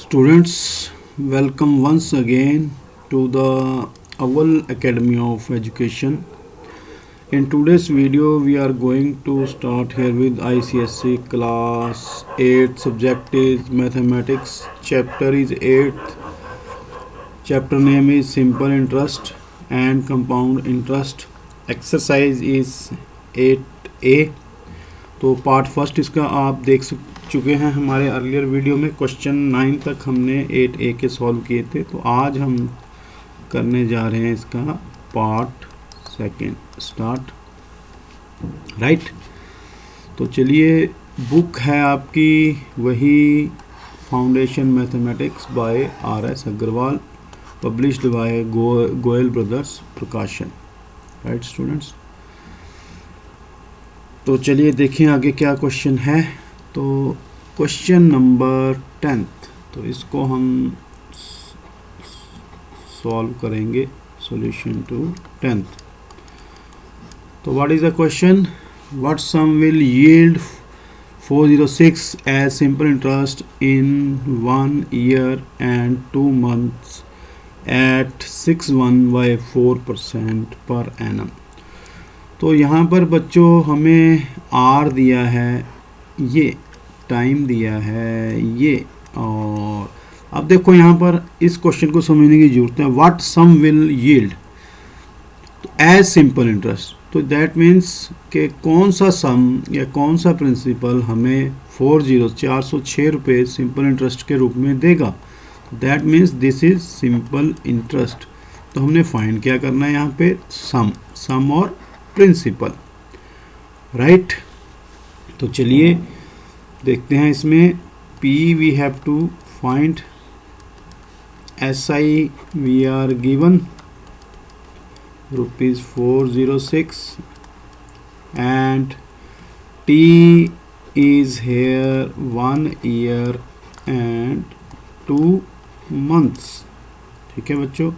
Students, welcome once again to the Owl Academy of Education. In today's video, we are going to start here with ICSE class 8. Subject is mathematics. Chapter is 8th. Chapter name is simple interest and compound interest. Exercise is 8A. तो part first इसका आप देख चुके हैं हमारे earlier video में। Question 9 तक हमने 8A के सॉल्व किए थे। तो आज हम करने जा रहे हैं इसका पार्ट सेकंड स्टार्ट। राइट, तो चलिए, बुक है आपकी वही foundation mathematics by RS Agarwal, published by Goyal brothers प्रकाशन। राइट स्टूडेंट्स, तो चलिए देखें आगे क्या क्वेश्चन है। तो क्वेश्चन नंबर 10th, तो इसको हम सॉल्व करेंगे। Solution to 10th। तो what is the question? What sum will yield 406 as simple interest in 1 year and 2 months at 61/4% per annum. तो यहाँ पर बच्चों हमें आर दिया है, ये टाइम दिया है ये, और अब देखो यहाँ पर इस क्वेश्चन को समझने की जरूरत है। What sum will yield as simple interest, तो दैट मीन्स कि कौन सा सम या कौन सा प्रिंसिपल हमें 406 रुपये सिंपल इंटरेस्ट के रूप में देगा। That means this is simple interest. तो हमने फाइंड क्या करना है यहाँ पे? सम और प्रिंसिपल। राइट, तो चलिए देखते हैं इसमें। P we have to find, SI we are given ₹406 and T is here 1 year and 2 months। ठीक है बच्चों,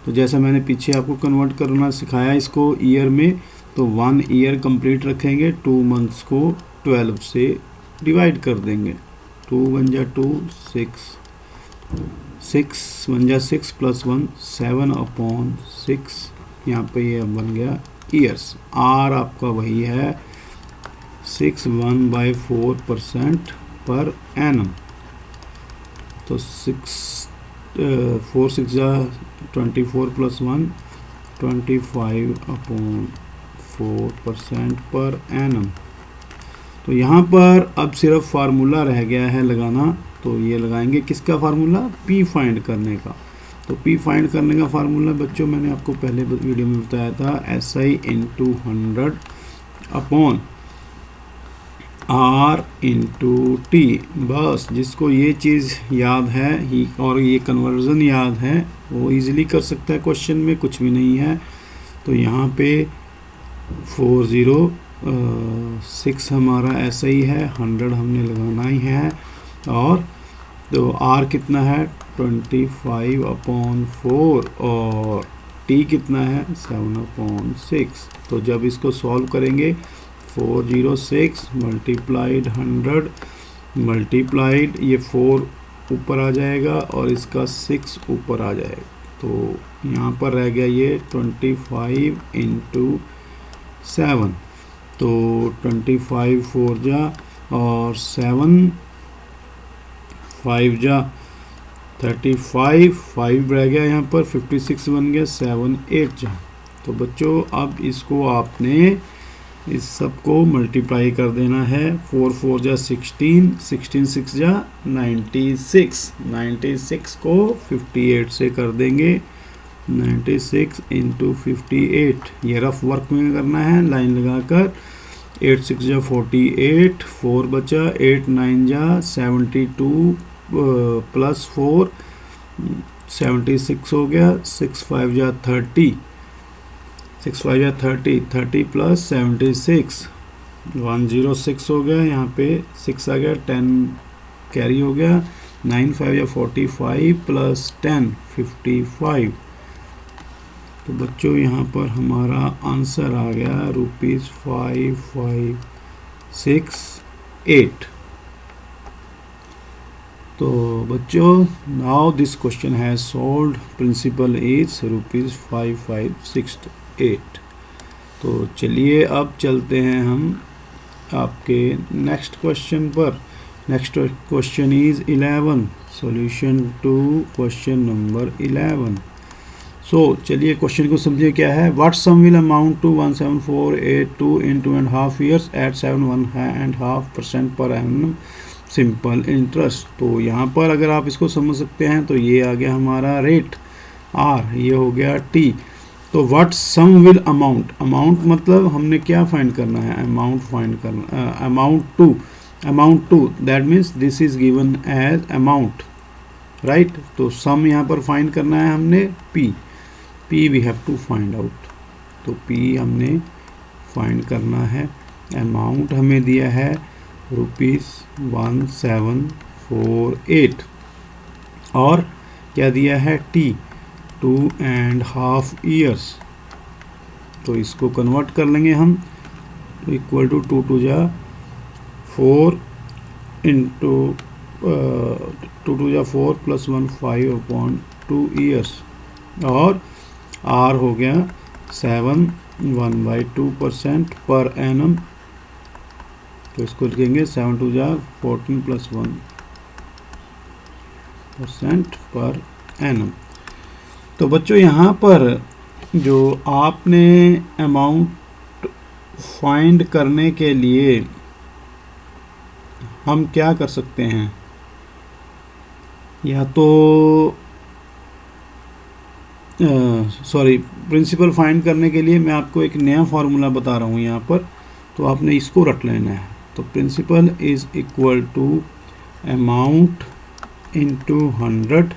तो जैसा मैंने पीछे आपको कन्वर्ट करना सिखाया इसको ईयर में, तो 1 year कंप्लीट रखेंगे, 2 months को 12 से डिवाइड कर देंगे। 2 1 जा 2, 6 1 जा 6 + 1 7/6। यहाँ पे ये बन गया ईयर्स। आर आपका वही है 61/4% पर एनम। तो 4 6 जा 24 + 1 25/4% पर एनम। तो यहाँ पर अब सिर्फ फार्मूला रह गया है लगाना। तो ये लगाएंगे किसका फार्मूला? P फाइंड करने का। तो P फाइंड करने का फार्मूला बच्चों मैंने आपको पहले वीडियो में बताया था, SI × 100 R × T। बस जिसको ये चीज़ याद है ही और ये कन्वर्जन याद है वो इजीली कर सकता है। क्वेश्चन में कुछ भी नहीं है। तो यहाँ पे 406 हमारा SI है, 100 हमने लगाना ही है, और तो R कितना है 25/4 और T कितना है 7/6। तो जब इसको सॉल्व करेंगे 406 मल्टीप्लाइड 100 मल्टीप्लाइड ये 4 ऊपर आ जाएगा और इसका 6 ऊपर आ जाएगा। तो यहाँ पर रह गया ये 25 × 7। तो 25 4 जा और 7 5 जा 35, 5 रह गया यहाँ पर, 56 बन गया, 7 8 जा। तो बच्चों अब इसको आपने इस सब को मल्टीप्लाई कर देना है। 4 4 जा 16, 16 6 जा 96, 96 को 58 से कर देंगे। 96 × 58, ये रफ वर्क में करना है लाइन लगाकर। 8 6 जा 48, 4 बचा, 8 9 जा 72 + 4 76 हो गया। 6 5 जा 30, 6 5 जा 30, 30 + 76 106 हो गया। यहाँ पे 6 आ गया, 10 कैरी हो गया। 9 5 जा 45 + 10 55। तो बच्चों यहाँ पर हमारा आंसर आ गया ₹5568। तो बच्चों now this question has solved, principal is ₹5568। तो चलिए अब चलते हैं हम आपके नेक्स्ट क्वेश्चन पर। Next question is 11, solution to question number 11। So चलिए क्वेश्चन को समझिए क्या है। What sum will amount to 17482 in 2.5 years at 7.5% per annum simple interest. तो यहाँ पर अगर आप इसको समझ सकते हैं तो ये आ गया हमारा रेट आर, ये हो गया टी। तो what sum will amount, amount मतलब हमने क्या फाइंड करना है, अमाउंट फाइंड करना, amount to that means this is given as amount, right. तो सम यहाँ पर फाइंड करना है हमने P we have to find out. तो पी हमने फाइंड करना है। अमाउंट हमें दिया है ₹1748 और क्या दिया है टी 2.5 years। तो इसको कन्वर्ट कर लेंगे हम, तो इक्वल टू 2 2 जा 4 इंटू 2 2 जा 4 प्लस 1 5/2 years और आर हो गया 7 1/2% पर एनम। तो इसको लिखेंगे 7 2 जा 14 प्लस 1% पर एनम। तो बच्चों यहाँ पर जो आपने अमाउंट फाइंड करने के लिए हम क्या कर सकते हैं, या तो सॉरी प्रिंसिपल फाइंड करने के लिए मैं आपको एक नया फार्मूला बता रहा हूँ यहाँ पर, तो आपने इसको रट लेना है। तो principal is equal to amount into 100।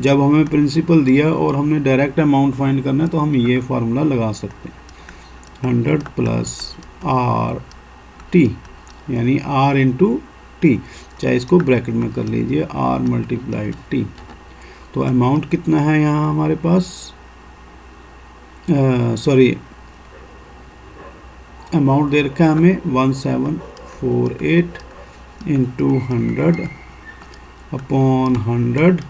जब हमें प्रिंसिपल दिया और हमने डायरेक्ट अमाउंट फाइंड करना है तो हम ये फार्मूला लगा सकते हैं, 100 प्लस आर टी, यानी आर इंटू टी, चाहे इसको ब्रैकेट में कर लीजिए, आर मल्टीप्लाइड टी। तो अमाउंट कितना है यहाँ हमारे पास, सॉरी अमाउंट दे रखा है हमें 1748 इंटू 100 अपॉन 100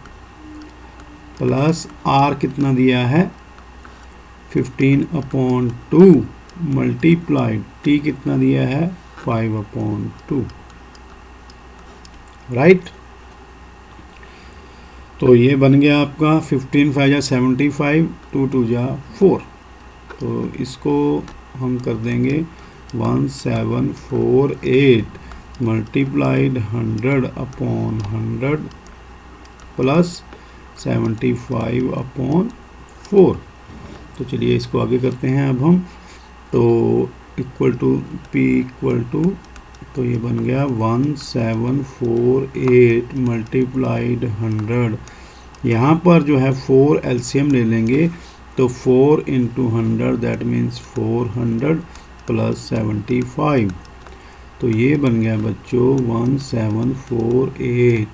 प्लस आर कितना दिया है 15/2 मल्टीप्लाइड टी कितना दिया है 5/2, राइट। तो ये बन गया आपका 15 5 जा 75, 2 2 जा 4। तो इसको हम कर देंगे 1748 मल्टीप्लाइड 100/100 प्लस 75/4। तो चलिए इसको आगे करते हैं अब हम। तो equal to P equal to, तो ये बन गया 1748 मल्टीप्लाइड 100। यहाँ पर जो है 4 एलसीएम ले लेंगे, तो 4 इंटू 100 दैट मीन्स 400 प्लस 75। तो ये बन गया बच्चों 1748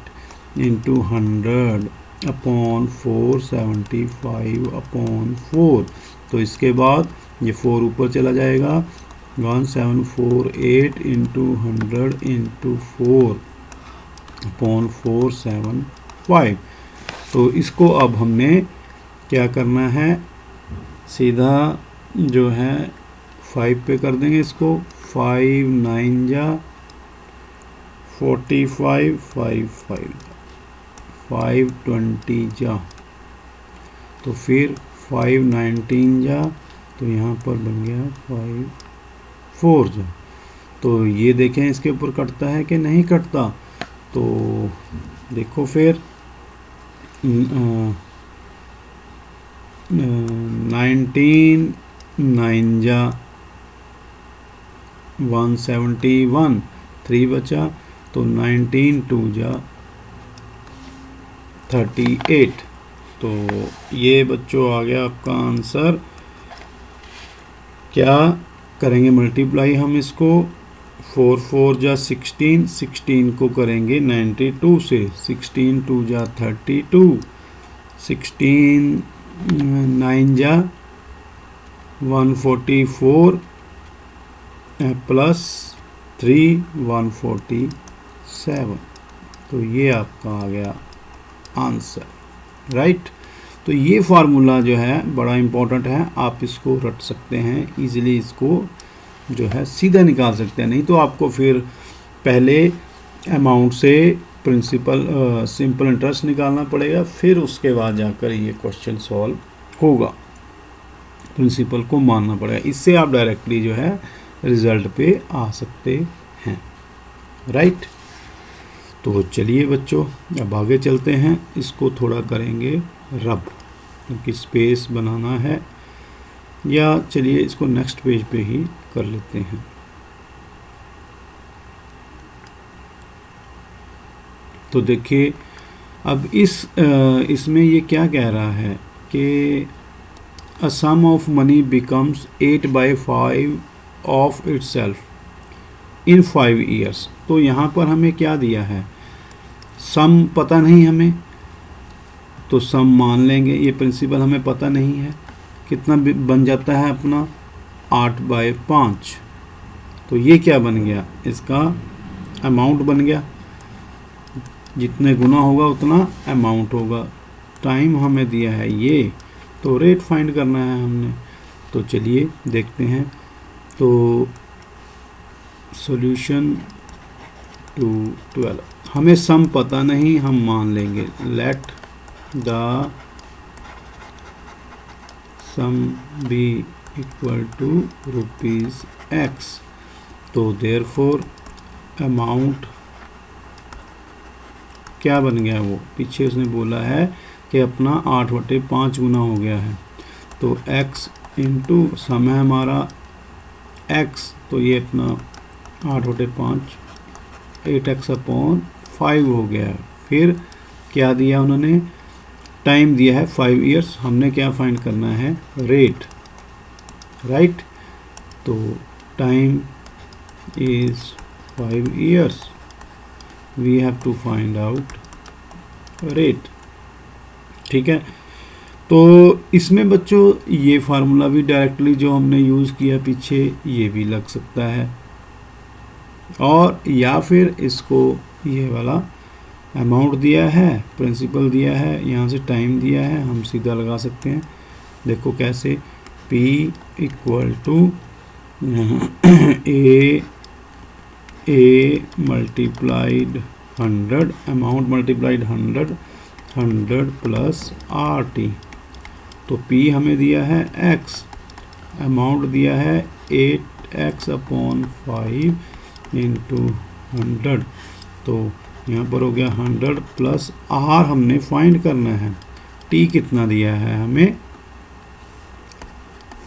इंटू 100 अपॉन 475/4। तो इसके बाद ये 4 ऊपर चला जाएगा, 1748 इंटू 100 इंटू 4 अपॉन 475। तो इसको अब हमने क्या करना है, सीधा जो है 5 पे कर देंगे इसको, 5 9 जा 45 5 20 जा, तो फिर 5 19 जा, तो यहाँ पर बन गया 5 4 जा। तो ये देखें इसके ऊपर कटता है कि नहीं कटता। तो देखो फिर 19 9 जा 171, 3 बचा, तो 19 2 जा 38। तो ये बच्चों आ गया आपका आंसर। क्या करेंगे मल्टीप्लाई हम इसको, 4 4 जा 16, 16 को करेंगे 92 से, 16 2 जा 32, 16 9 जा 144 प्लस 3 147। तो ये आपका आ गया आंसर, राइट। तो ये फार्मूला जो है बड़ा इम्पोर्टेंट है, आप इसको रट सकते हैं इजीली, इसको जो है सीधा निकाल सकते हैं। नहीं तो आपको फिर पहले अमाउंट से प्रिंसिपल सिंपल इंटरेस्ट निकालना पड़ेगा, फिर उसके बाद जाकर ये क्वेश्चन सॉल्व होगा, प्रिंसिपल को मानना पड़ेगा। इससे आप डायरेक्टली जो है रिजल्ट पे आ सकते हैं, राइट। तो चलिए बच्चों अब आगे चलते हैं, इसको थोड़ा करेंगे रब, क्योंकि स्पेस बनाना है, या चलिए इसको नेक्स्ट पेज पे ही कर लेते हैं। तो देखिए अब इसमें ये क्या कह रहा है कि a sum of money becomes 8/5 of itself in 5 years. तो यहाँ पर हमें क्या दिया है, सम पता नहीं हमें, तो सम मान लेंगे, ये प्रिंसिपल हमें पता नहीं है, कितना बन जाता है अपना 8/5। तो ये क्या बन गया, इसका अमाउंट बन गया, जितने गुना होगा उतना अमाउंट होगा। टाइम हमें दिया है ये, तो रेट फाइंड करना है हमने। तो चलिए देखते हैं। तो सॉल्यूशन टू 12, हमें सम पता नहीं, हम मान लेंगे let the sum be equal to ₹x। तो देयरफॉर अमाउंट क्या बन गया, वो पीछे उसने बोला है कि अपना 8/5 गुना हो गया है। तो x इंटू सम है हमारा x, तो ये अपना 8/5 8x/5 हो गया है। फिर क्या दिया उन्होंने, टाइम दिया है 5 ईयर्स, हमने क्या फाइंड करना है, रेट, राइट। तो time is 5 years, we have to find out rate, ठीक है। तो इसमें बच्चों ये फार्मूला भी डायरेक्टली जो हमने यूज़ किया पीछे, ये भी लग सकता है, और या फिर इसको ये वाला अमाउंट दिया है, प्रिंसिपल दिया है, यहाँ से टाइम दिया है, हम सीधा लगा सकते हैं। देखो कैसे, P equal to A multiplied 100, amount multiplied 100 plus RT। तो P हमें दिया है X, अमाउंट दिया है 8x/5 इंटू 100। तो यहाँ पर हो गया 100 प्लस R हमने फाइंड करना है, T कितना दिया है हमें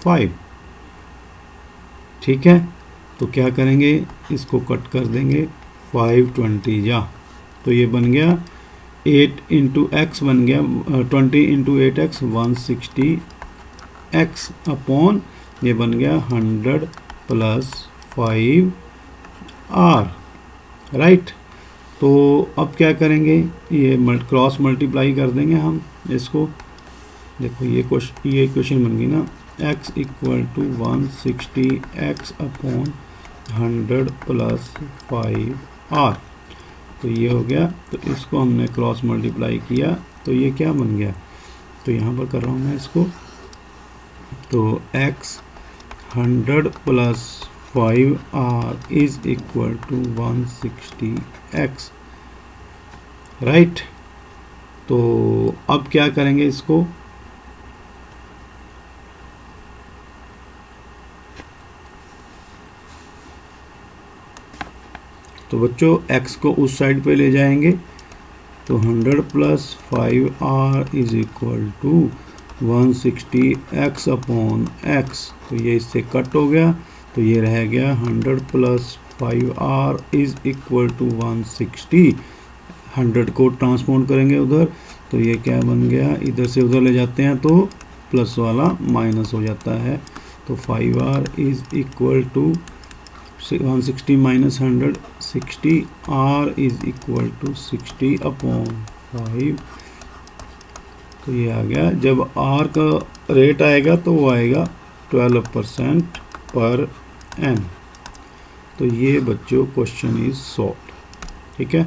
5, ठीक है। तो क्या करेंगे, इसको कट कर देंगे, 520 जा, तो ये बन गया 8 इंटू एक्स बन गया 20 इंटू 8x 160x/, ये बन गया 100 प्लस 5R, राइट। तो अब क्या करेंगे, ये क्रॉस मल्टीप्लाई कर देंगे हम इसको। देखो ये क्वेश्चन बन गई ना, x equal to 160x/100 plus 5R। तो ये हो गया, तो इसको हमने क्रॉस मल्टीप्लाई किया, तो ये क्या बन गया, तो यहाँ पर कर रहा हूँ मैं इसको। तो x 100 plus 5R is equal to 160x, right. तो अब क्या करेंगे इसको, तो बच्चों x को उस साइड पे ले जाएंगे, तो 100 plus 5R is equal to 160x/x। तो ये इससे कट हो गया, तो ये रह गया 100 plus 5R is equal to 160। 100 को ट्रांसपोर्ट करेंगे उधर, तो ये क्या बन गया, इधर से उधर ले जाते हैं तो प्लस वाला माइनस हो जाता है। तो 5R is equal to 160 minus 100 60, R is equal to 60/5। तो ये आ गया, जब R का रेट आएगा तो वो आएगा 12% पर एन। तो ये बच्चों क्वेश्चन इज सॉल्व, ठीक है।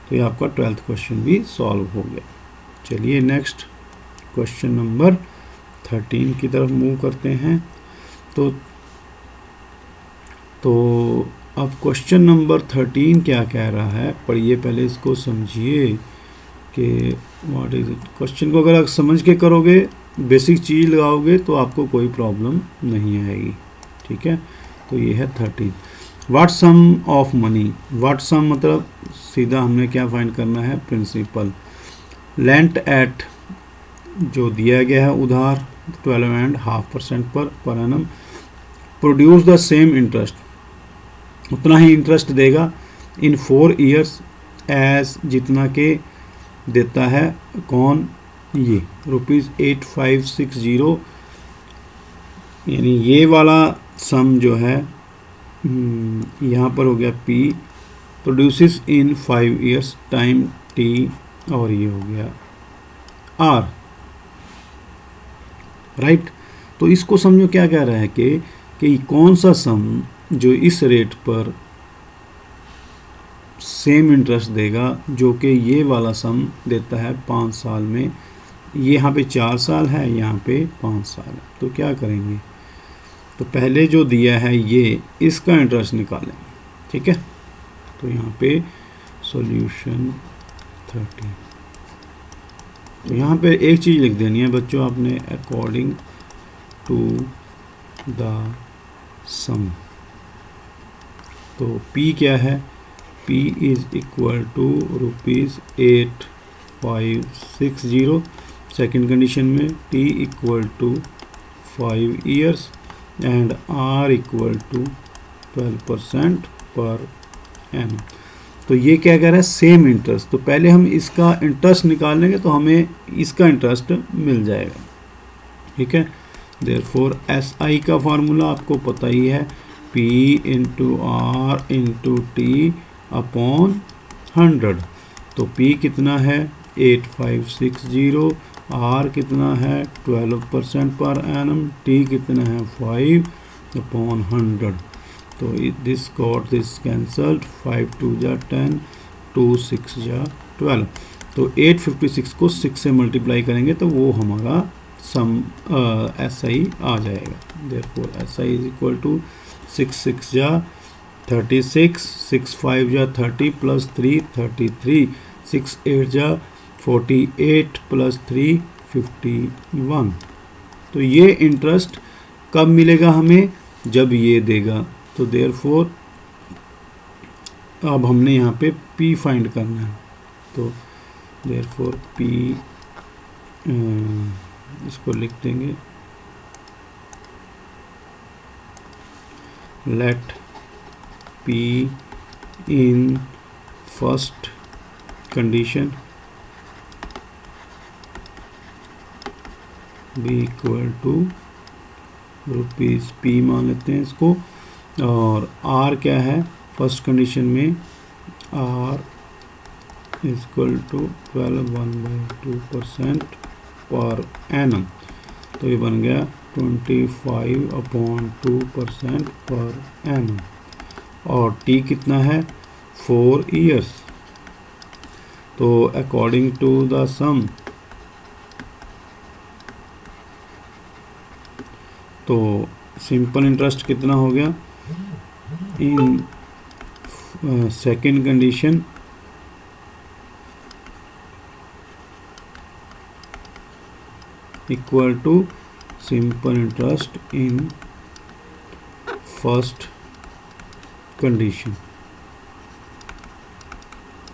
तो ये आपका 12th क्वेश्चन भी सॉल्व हो गया। चलिए नेक्स्ट क्वेश्चन नंबर 13 की तरफ मूव करते हैं। तो अब क्वेश्चन नंबर 13 क्या कह रहा है, पढ़िए पहले इसको, समझिए कि व्हाट इज इट। क्वेश्चन को अगर आप समझ के करोगे, बेसिक चीज़ लगाओगे तो आपको कोई प्रॉब्लम नहीं आएगी। ठीक है, तो ये है 13। What sum of money, what sum मतलब सीधा हमने क्या फाइंड करना है, प्रिंसिपल। लेंट एट, जो दिया गया है उधार 12.5% per annum, produce the same interest, उतना ही इंटरेस्ट देगा इन 4 ईयर्स एज, जितना के देता है कौन, ये ₹8560, यानी ये वाला सम जो है यहाँ पर हो गया P, प्रोड्यूसेस इन 5 ईयर्स टाइम T, और ये हो गया R, राइट। तो इसको समझो क्या कह रहा है कि कौन सा सम जो इस रेट पर सेम इंटरेस्ट देगा जो कि ये वाला सम देता है 5 साल में। ये यहाँ पे 4 साल है, यहाँ पे 5 साल है। तो क्या करेंगे, तो पहले जो दिया है ये, इसका इंटरेस्ट निकालें। ठीक है, तो यहाँ पे सॉल्यूशन 30, तो यहाँ पे एक चीज़ लिख देनी है बच्चों आपने, अकॉर्डिंग टू द सम। तो P क्या है, P is equal to ₹8560। Second condition में T equal to 5 years and R equal to 12% per annum. तो ये क्या कह रहा है, सेम इंटरेस्ट। तो पहले हम इसका इंटरेस्ट निकालेंगे तो हमें इसका इंटरेस्ट मिल जाएगा। ठीक है, देयरफॉर SI का फार्मूला आपको पता ही है, P into R into T upon 100। तो P कितना है 8560, R कितना है 12% पर एनम, T कितना है 5 अपॉन 100। तो दिस गॉट दिस कैंसल्ड, 5 2 जा 10, 2 6 जा 12। तो 856 को 6 से मल्टीप्लाई करेंगे तो वो हमारा सम SI आ जाएगा। Therefore SI is equal to 6 6 जा 36, 6 5 जा 30 प्लस 3 33, 6 8 जा 48 प्लस 3 51। तो ये इंटरेस्ट कब मिलेगा हमें, जब ये देगा। तो देयरफॉर अब हमने यहाँ पे P फाइंड करना है। तो देयरफॉर P, इसको लिख देंगे, let P in first condition be equal to ₹P मान लेते हैं इसको, और R क्या है फर्स्ट कंडीशन में, R equal to 12/2% per annum. तो ये बन गया 25/2% पर एनम, और T कितना है 4 ईयर्स। तो अकॉर्डिंग टू द सम, तो सिंपल इंटरेस्ट कितना हो गया in second condition, equal to simple interest in first condition.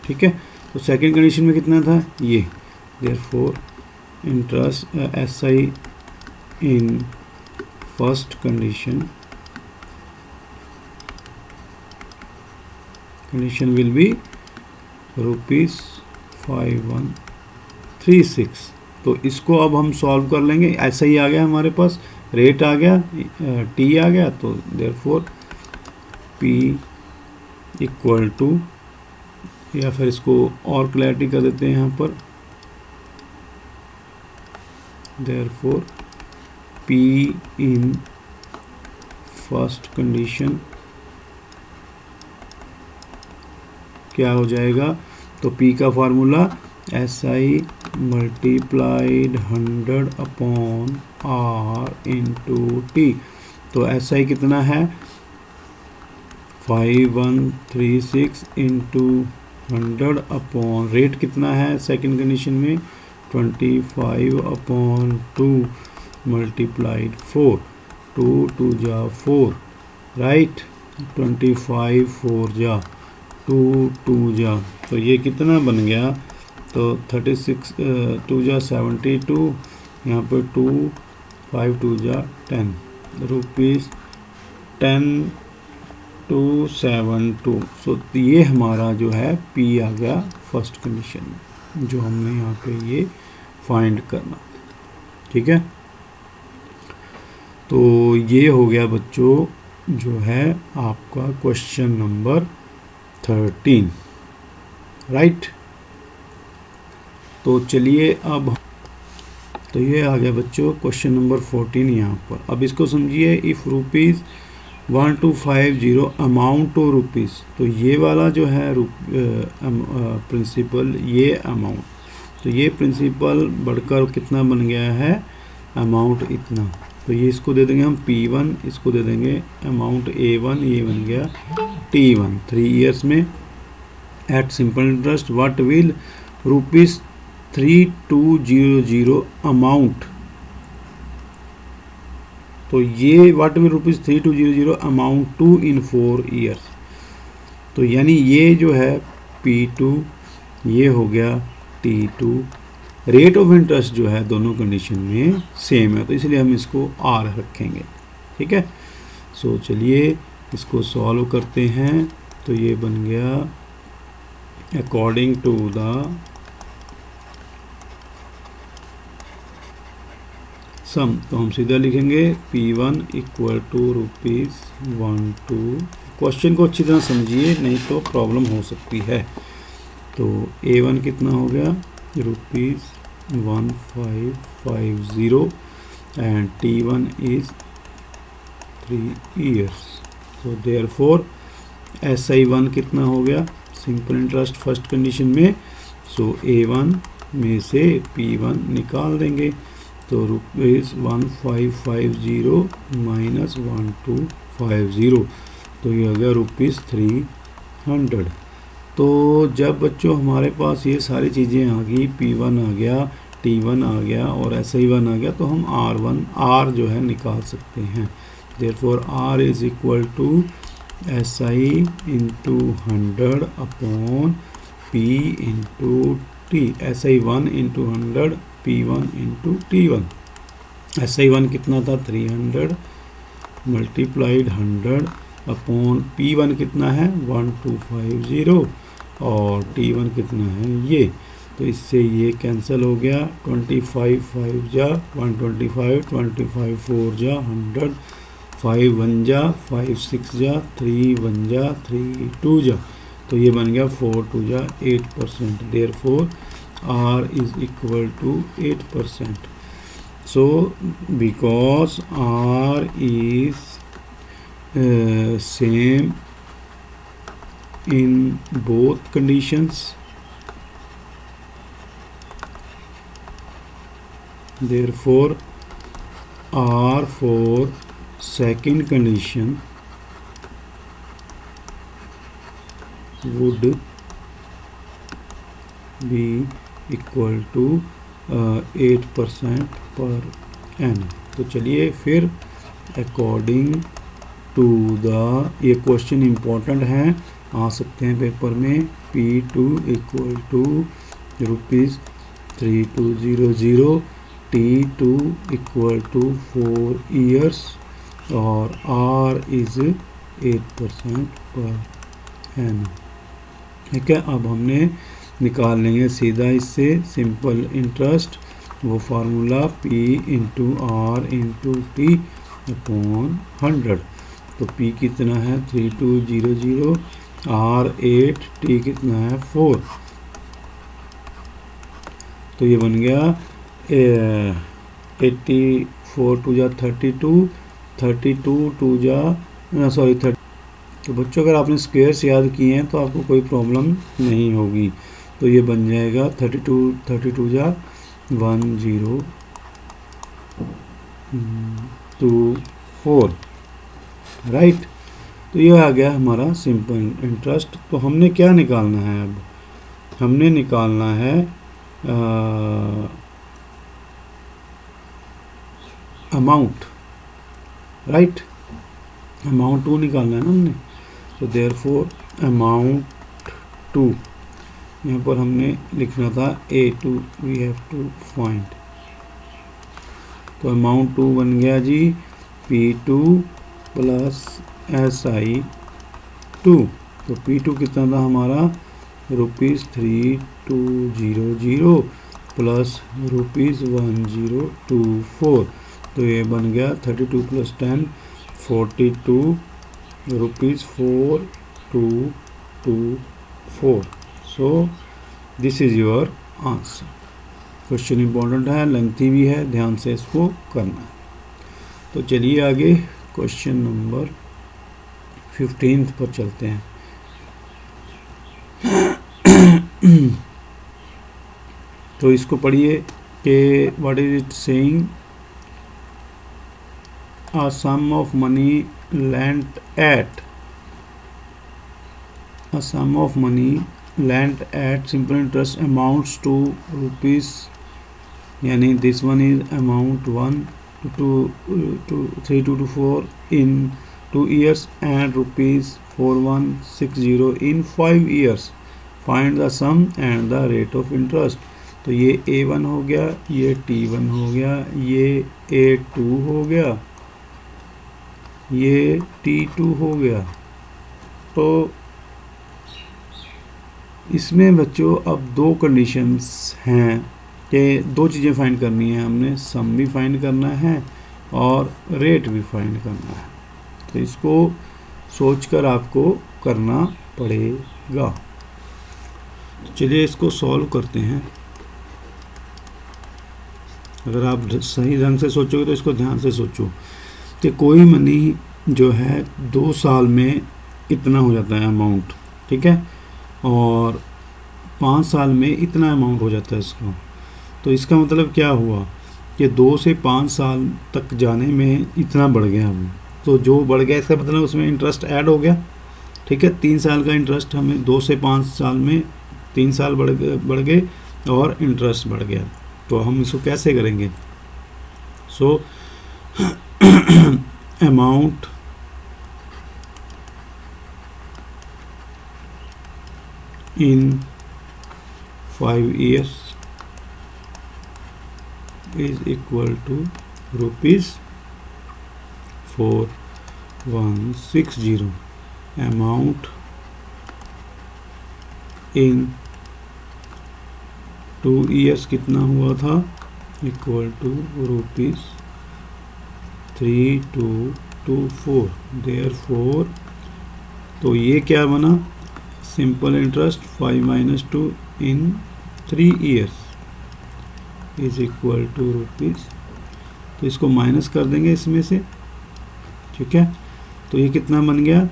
ठीक है, तो सेकेंड कंडीशन में कितना था ये, therefore interest SI in first condition will be ₹5136। तो इसको अब हम सॉल्व कर लेंगे। ऐसा ही आ गया हमारे पास, रेट आ गया, T आ गया, तो देयरफॉर P इक्वल टू, या फिर इसको और क्लैरिटी कर देते हैं यहाँ पर, therefore P in first condition क्या हो जाएगा, तो P का formula SI multiplied 100 upon R into T। तो SI कितना है 5136 इंटू 100 अपॉन रेट कितना है सेकंड कंडीशन में 25 अपॉन 2 मल्टीप्लाइड 4, 2 2 जा 4 राइट, 25 4 जा 2 2 जा, तो ये कितना बन गया, तो 36 2 जा 72, यहाँ पर 2 5 2 जा 10 रुपीज़ 10,272। सो ये हमारा जो है P आ गया फर्स्ट कंडीशन में, जो हमने यहाँ पे ये फाइंड करना, ठीक है। तो ये हो गया बच्चों जो है आपका क्वेश्चन नंबर 13 राइट। तो चलिए अब, तो ये आ गया बच्चों क्वेश्चन नंबर 14 यहाँ पर। अब इसको समझिए, if rupees 1250 amount to rupees, तो ये वाला जो है प्रिंसिपल, ये अमाउंट, तो ये प्रिंसिपल बढ़कर कितना बन गया है अमाउंट इतना, तो ये इसको दे देंगे हम P1, इसको दे देंगे अमाउंट A1, ये बन गया T1 3 इयर्स में at simple interest. What will rupees 3200 amount, तो ये what will rupees 3200 amount to in 4 years. तो यानी ये जो है P2, ये हो गया T2। रेट ऑफ इंटरेस्ट जो है दोनों कंडीशन में सेम है, तो इसलिए हम इसको R रखेंगे, ठीक है। सो चलिए इसको सॉल्व करते हैं। तो ये बन गया अकॉर्डिंग टू द सम, तो हम सीधा लिखेंगे P1 इक्वल टू ₹1,2। क्वेश्चन को अच्छी तरह समझिए, नहीं तो प्रॉब्लम हो सकती है। तो A1 कितना हो गया ₹1550 एंड T1 इज 3 इयर्स। तो देयरफॉर SI1 कितना हो गया सिंपल इंटरेस्ट फर्स्ट कंडीशन में, सो A1 में से P1 निकाल देंगे, तो ₹1550 माइनस 1250, तो ये हो गया ₹300। तो जब बच्चों हमारे पास ये सारी चीज़ें आ गई, P1 आ गया, T1 आ गया और SI1 आ गया, तो हम R जो है निकाल सकते हैं। Therefore R is equal to SI into 100 upon P into T, SI1 into 100 P1 into T1। SI1 कितना था 300 मल्टीप्लाइड 100 अपॉन P1 कितना है 1250 और T1 कितना है ये, तो इससे ये कैंसिल हो गया। 25 5 जा 125, 25 4 जा 100, 5 1 जा 5 6 जा 3 1 जा 3 2 जा, तो ये बन गया 4 2 जा 8%। Therefore R is equal to 8%. So because R is same in both conditions, therefore R for second condition would be equal to 8% per annum. तो चलिए फिर अकॉर्डिंग टू द, ये क्वेश्चन इम्पोर्टेंट हैं, आ सकते हैं पेपर में। P2 equal to ₹3200, T2 equal to 4 years और R इज़ 8% पर एन, ठीक है। अब हमने निकाल लेंगे सीधा इससे सिंपल इंटरेस्ट, वो formula P into R into T upon 100। तो P कितना है 3200, R 8, T कितना है 4, तो ये बन गया 84 2 जा 32, 32 2 जा सॉरी 30। तो बच्चों अगर आपने स्क्वायर्स याद किए हैं तो आपको कोई प्रॉब्लम नहीं होगी। तो तो ये बन जाएगा 32 जा 1024, राइट। तो ये आ गया हमारा सिंपल इंटरेस्ट। तो हमने क्या निकालना है, अब हमने निकालना है अमाउंट, राइट। अमाउंट टू निकालना है ना हमने। तो देयरफॉर अमाउंट टू, यहाँ पर हमने लिखना था A2, we have to find. तो अमाउंट टू बन गया जी P2 प्लस SI2। तो P2 कितना था हमारा ₹3200 प्लस ₹1024। तो ये बन गया 32 plus 10 42 ₹4224। So this is your answer. Question important है, लेंथी भी है, ध्यान से इसको करना है। तो चलिए आगे क्वेश्चन नंबर 15 पर चलते हैं। तो इसको पढ़िए कि what is it saying, a sum of money lent at simple interest amounts to rupees, यानी this one is amount 1 to 3224 in 2 years and ₹4160 in 5 years. Find the sum and the rate of interest. तो ये A1 हो गया, ये T1 हो गया, ये A2 हो गया, ये T2 हो गया। तो इसमें बच्चों अब दो कंडीशंस हैं कि दो चीज़ें फाइंड करनी है हमने, सम भी फाइंड करना है और रेट भी फाइंड करना है। तो इसको सोचकर आपको करना पड़ेगा। तो चलिए इसको सॉल्व करते हैं। अगर आप सही ढंग से सोचोगे तो इसको ध्यान से सोचो कि कोई मनी जो है 2 साल में इतना हो जाता है अमाउंट, ठीक है, और 5 साल में इतना अमाउंट हो जाता है इसका। तो इसका मतलब क्या हुआ कि 2 से 5 साल तक जाने में इतना बढ़ गया हम। तो जो बढ़ गया इसका मतलब उसमें इंटरेस्ट ऐड हो गया, ठीक है। 3 साल का इंटरेस्ट हमें 2 से 5 साल में 3 साल बढ़ गए और इंटरेस्ट बढ़ गया। तो हम इसको कैसे करेंगे? So amount in 5 years is equal to ₹4160. Amount in 2 years कितना हुआ था? Equal to ₹3224। देयरफॉर तो ये क्या बना? Simple interest 5 - 2 in 3 years is equal to ₹। तो इसको माइनस कर देंगे इसमें से, ठीक है। तो ये कितना बन गया?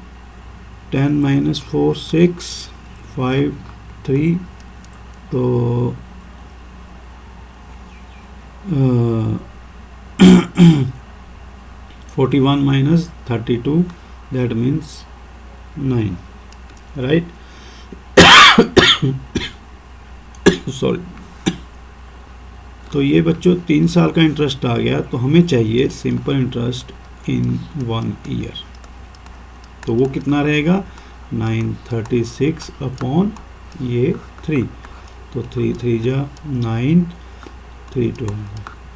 10 - 4 6 5 3। तो 41 - 32 दैट मीन्स 9, राइट। सॉरी। तो ये बच्चों 3 साल का इंटरेस्ट आ गया। तो हमें चाहिए सिंपल इंटरेस्ट इन 1 ईयर। तो वो कितना रहेगा? 936 अपॉन ये 3। तो 3 3 जा 9 3 2।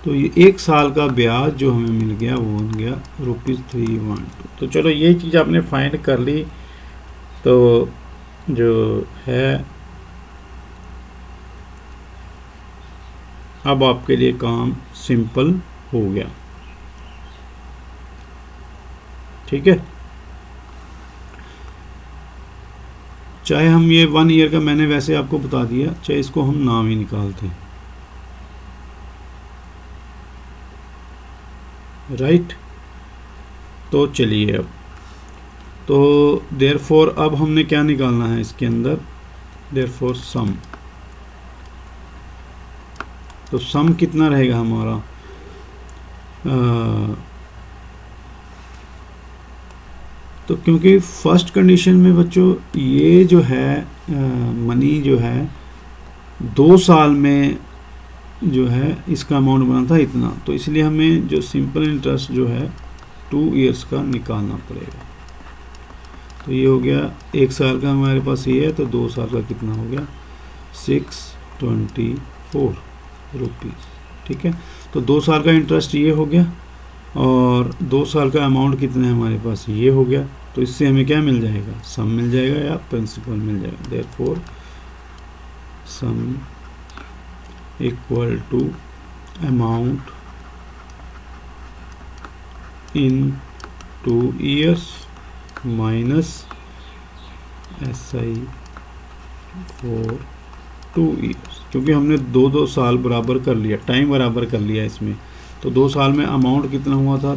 तो ये 1 साल का ब्याज जो हमें मिल गया वो बन गया ₹312। तो चलो ये चीज़ आपने फाइंड कर ली। तो जो है अब आपके लिए काम सिंपल हो गया, ठीक है। चाहे हम ये 1 ईयर का मैंने वैसे आपको बता दिया, चाहे इसको हम नाम ही निकालते हैं, राइट। तो चलिए अब तो देयरफॉर अब हमने क्या निकालना है इसके अंदर? देयरफॉर सम। तो सम कितना रहेगा हमारा, तो क्योंकि फर्स्ट कंडीशन में बच्चों ये जो है मनी जो है 2 साल में जो है इसका अमाउंट बना था इतना, तो इसलिए हमें जो सिंपल इंटरेस्ट जो है 2 ईयर्स का निकालना पड़ेगा। तो ये हो गया 1 साल का हमारे पास ये है, तो 2 साल का कितना हो गया 624 रुपीज़। ठीक है, तो 2 साल का इंटरेस्ट ये हो गया और 2 साल का अमाउंट कितना है हमारे पास ये हो गया। तो इससे हमें क्या मिल जाएगा, सम मिल जाएगा या प्रिंसिपल मिल जाएगा। Therefore sum equal to amount in 2 years minus SI for 2 years, क्योंकि हमने 2 साल बराबर कर लिया, टाइम बराबर कर लिया इसमें। तो 2 साल में अमाउंट कितना हुआ था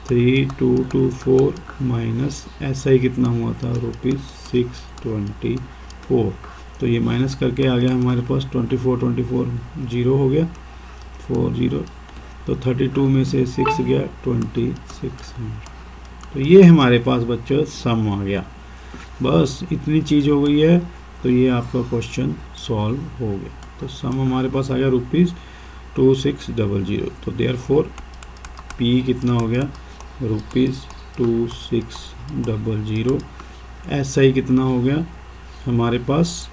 3224 माइनस SI कितना हुआ था ₹624। तो ये माइनस करके आ गया हमारे पास 24 जीरो हो गया 40, तो 32 में से 6 गया 26। तो ये हमारे पास बच्चों सम आ गया। बस इतनी चीज़ हो गई है, तो ये आपका क्वेश्चन सॉल्व हो गया। तो सम हमारे पास आ गया ₹2600। तो देयरफॉर P कितना हो गया ₹2600। SI कितना हो गया हमारे पास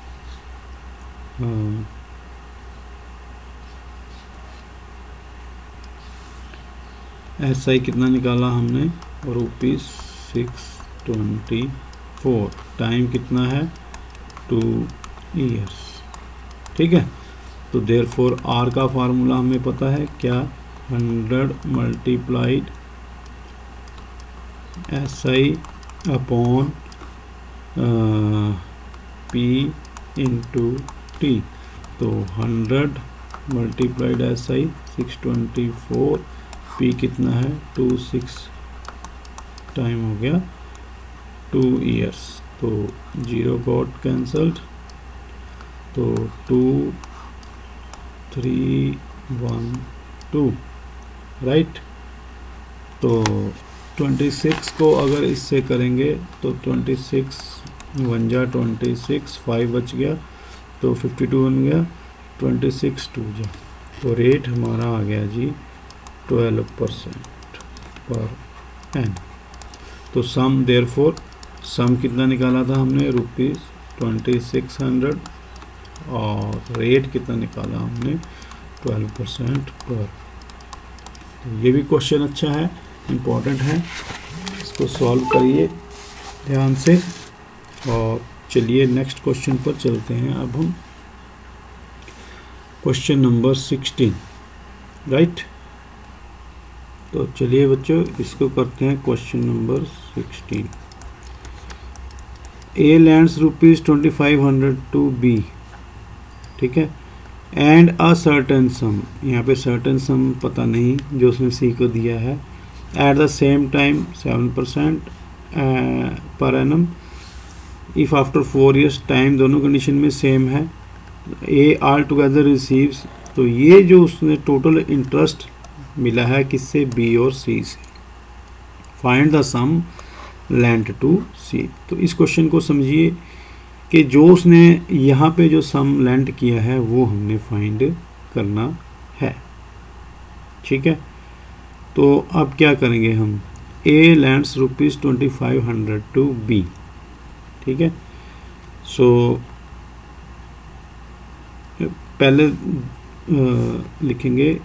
SI कितना निकाला हमने ₹624। टाइम कितना है 2 ईयर्स। ठीक है, तो देयरफॉर R का फार्मूला हमें पता है क्या, 100 multiplied SI upon P into T। तो 100 मल्टीप्लाइड SI 624, P कितना है 26, टाइम हो गया 2 ईयर्स। तो 0 गॉट कैंसल्ड, तो 2312 राइट। तो 26 को अगर इससे करेंगे तो 26 1 जा 26, 5 बच गया तो 52 बन गया, 26 2 जा, तो रेट हमारा आ गया जी 12% पर एन। तो सम देयरफॉर सम कितना निकाला था हमने ₹2600 और रेट कितना निकाला हमने 12% पर। तो ये भी क्वेश्चन अच्छा है, इम्पोर्टेंट है, इसको सॉल्व करिए ध्यान से। और चलिए नेक्स्ट क्वेश्चन पर चलते हैं। अब हम क्वेश्चन नंबर 16 राइट। तो चलिए बच्चों इसको करते हैं question number 16। A lends ₹2500 to B, ठीक है, एंड अ सर्टेन सम, यहाँ पे सर्टेन सम पता नहीं जो उसने C को दिया है, at the same time 7% per annum if after 4 years, time दोनों कंडीशन में सेम है। A ऑल टुगेदर रिसीव्स, तो ये जो उसने टोटल इंटरेस्ट मिला है किससे, B और C से। Find the sum lent to C। तो इस क्वेश्चन को समझिए कि जो उसने यहाँ पे जो सम लेंट किया है वो हमने फाइंड करना है। ठीक है, तो अब क्या करेंगे हम, A lends ₹2500 to B, ठीक है। सो पहले लिखेंगे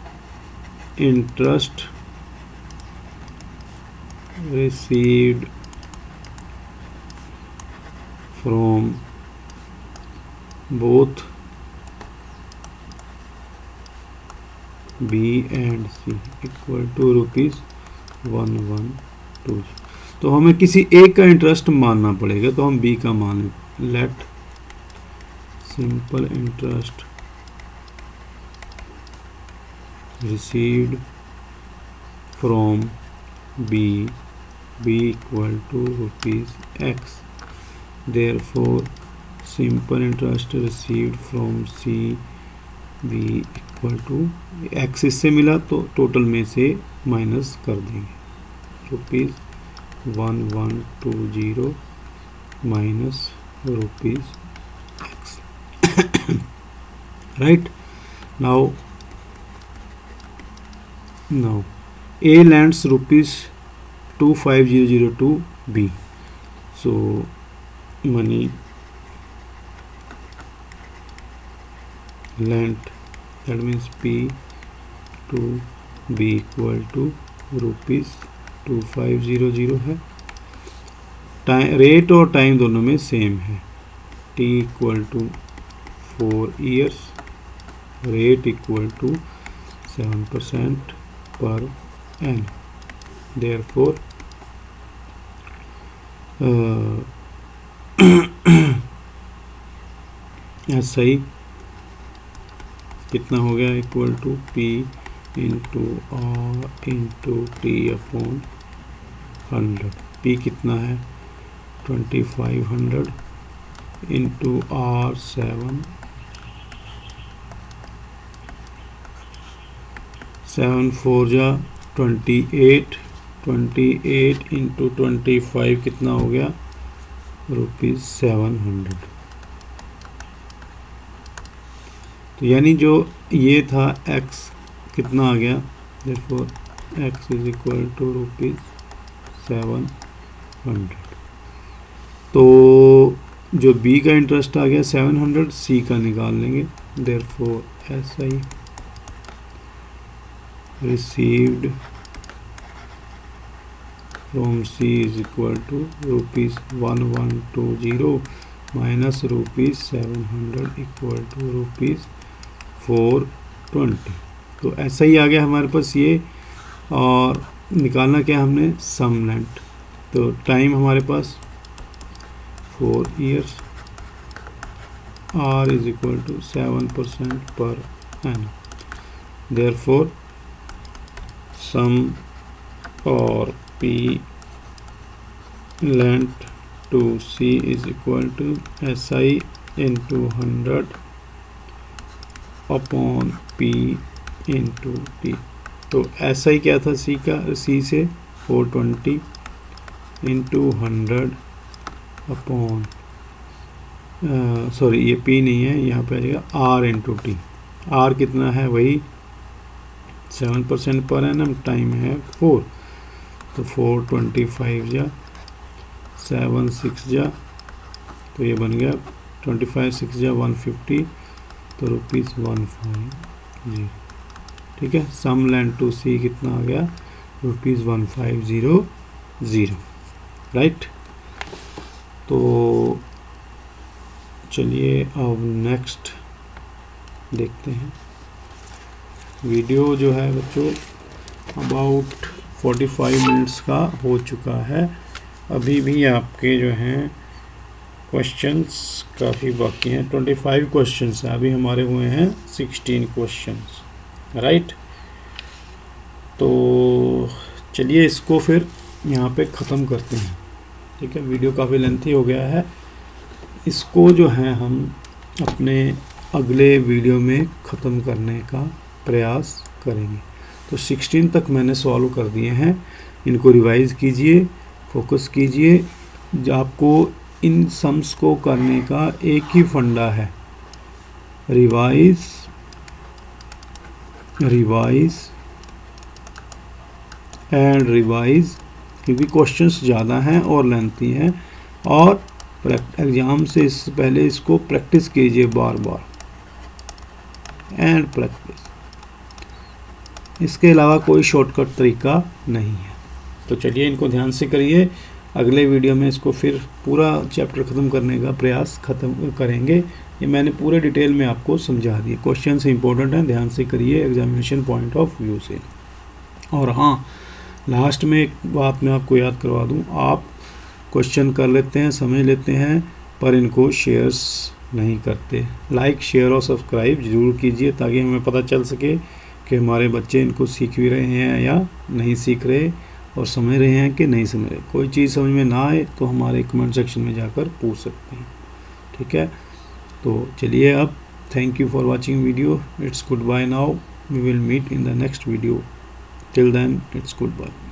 interest received from both B and C equal to ₹112। तो हमें किसी एक का इंटरेस्ट मानना पड़ेगा, तो हम B का मान let simple interest received from B equal to ₹X। Therefore simple interest received from C be equal to x इससे मिला तो टोटल में से माइनस कर देंगे ₹1120 minus ₹x right now A lends ₹25,000 to B, so money lent, that means P to B equal to ₹2500 है। Rate और time दोनों में सेम है, T equal to 4 years, rate equal to 7% per annum, therefore SI कितना हो गया equal to P into R into T upon 100। P कितना है 2500 इंटू R 7 4 जा 28 इंटू 25 कितना हो गया ₹700। तो यानी जो ये था x कितना आ गया, therefore x is equal to ₹700। तो जो b का इंटरेस्ट आ गया 700, c का निकाल लेंगे, therefore SI received from C is equal to ₹1120 minus ₹700 equal to ₹420। तो ऐसा ही आ गया हमारे पास ये, और निकालना क्या हमने सम लेंथ। तो टाइम हमारे पास 4 years, R is equal to 7% per annum, therefore sum or P lent to C is equal to SI into 100 upon P into T। तो SI क्या था C का, C से 420 इंटू 100 अपॉन सॉरी ये P नहीं है, यहाँ पे आ जाएगा R इंटू T। R कितना है वही 7% पर एनम, टाइम है 4, तो 425 जा 7 6 जा, तो ये बन गया 25 6 जा 150, तो ₹150। ठीक है, सम लेंथ टू सी कितना आ गया ₹1500, राइट। तो चलिए अब नेक्स्ट देखते हैं। वीडियो जो है बच्चों अबाउट 45 मिनट्स का हो चुका है। अभी भी आपके जो हैं क्वेश्चंस काफ़ी बाकी हैं, 25 क्वेश्चंस हैं, अभी हमारे हुए हैं 16 क्वेश्चंस, राइट। तो चलिए इसको फिर यहाँ पे ख़त्म करते हैं, ठीक है। वीडियो काफ़ी लेंथी हो गया है, इसको जो है हम अपने अगले वीडियो में ख़त्म करने का प्रयास करेंगे। तो 16 तक मैंने सॉल्व कर दिए हैं, इनको रिवाइज़ कीजिए, फोकस कीजिए। आपको इन सम्स को करने का एक ही फंडा है, रिवाइज एंड रिवाइज, क्योंकि क्वेश्चंस ज़्यादा हैं और लेंथी हैं, और एग्ज़ाम से इससे पहले इसको प्रैक्टिस कीजिए बार बार, एंड प्रैक्टिस। इसके अलावा कोई शॉर्टकट तरीका नहीं है। तो चलिए इनको ध्यान से करिए, अगले वीडियो में इसको फिर पूरा चैप्टर ख़त्म करने का प्रयास करेंगे। ये मैंने पूरे डिटेल में आपको समझा दिए, क्वेश्चन से इंपॉर्टेंट हैं, ध्यान से करिए एग्जामिनेशन पॉइंट ऑफ व्यू से। और हाँ, लास्ट में एक बात मैं आपको याद करवा दूँ, आप क्वेश्चन कर लेते हैं, समझ लेते हैं, पर इनको शेयर्स नहीं करते। लाइक, शेयर और सब्सक्राइब ज़रूर कीजिए, ताकि हमें पता चल सके कि हमारे बच्चे इनको सीख भी रहे हैं या नहीं सीख रहे, और समझ रहे हैं कि नहीं समझ रहे। कोई चीज़ समझ में ना आए तो हमारे कमेंट सेक्शन में जाकर पूछ सकते हैं। ठीक है। तो चलिए अब thank you for watching video, it's goodbye now, we will meet in the next video, till then it's good bye.